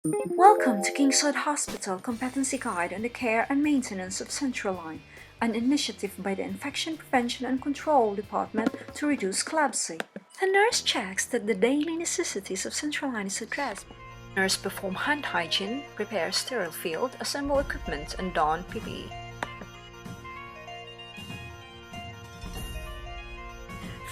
Welcome to Saud Hospital Competency Guide on the Care and Maintenance of Central Line, an initiative by the Infection Prevention and Control Department to reduce CLABSI. The nurse checks that the daily necessities of Central Line is addressed. Nurse perform hand hygiene, prepare sterile field, assemble equipment, and don PPE.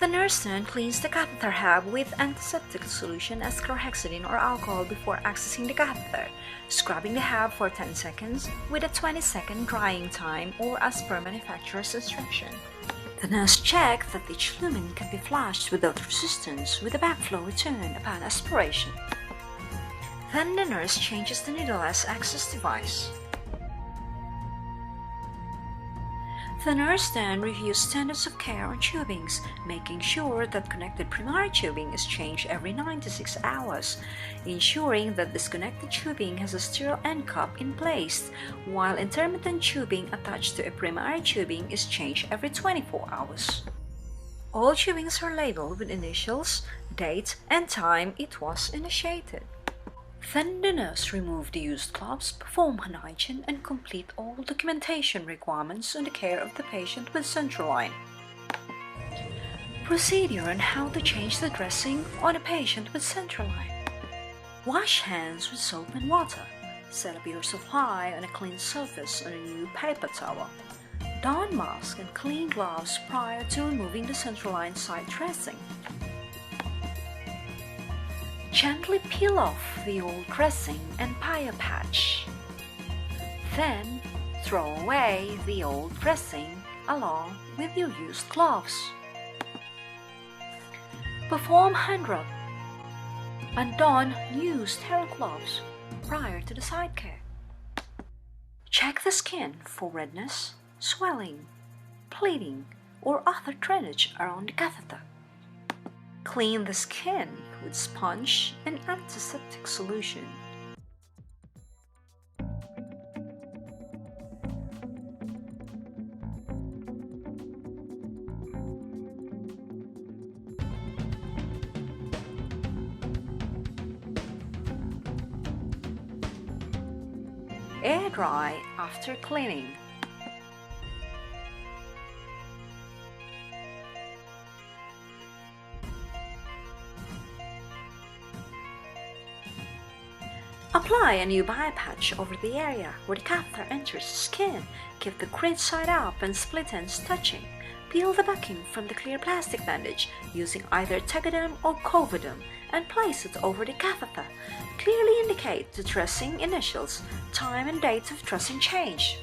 The nurse then cleans the catheter hub with antiseptic solution as chlorhexidine or alcohol before accessing the catheter, scrubbing the hub for 10 seconds with a 20-second drying time or as per manufacturer's instruction. The nurse checks that each lumen can be flushed without resistance with a backflow return upon aspiration. Then the nurse changes the needle-less access device. The nurse then reviews standards of care on tubings, making sure that connected primary tubing is changed every 96 hours, ensuring that disconnected tubing has a sterile end cap in place, while intermittent tubing attached to a primary tubing is changed every 24 hours. All tubings are labeled with initials, date, and time it was initiated. Then the nurse removes the used gloves, perform hand hygiene, and complete all documentation requirements on the care of the patient with Central Line. Procedure on how to change the dressing on a patient with Central Line. Wash hands with soap and water. Set up your supply on a clean surface on a new paper towel. Don mask and clean gloves prior to removing the Central Line side dressing. Gently peel off the old dressing and pie patch. Then throw away the old dressing along with your used gloves. Perform hand rub and don new sterile gloves prior to the side care. Check the skin for redness, swelling, bleeding, or other drainage around the catheter. Clean the skin with sponge and antiseptic solution. Air dry after cleaning. Apply a new bye patch over the area where the catheter enters the skin. Keep the grid side up and split ends touching. Peel the backing from the clear plastic bandage using either Tegaderm or Covaderm and place it over the catheter. Clearly indicate the dressing initials, time and date of dressing change.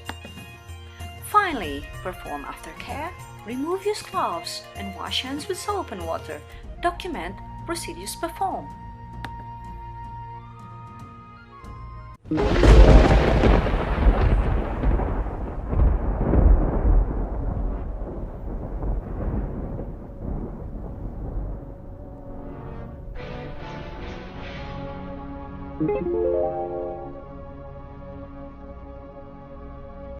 Finally, perform aftercare, remove used gloves and wash hands with soap and water. Document procedures performed.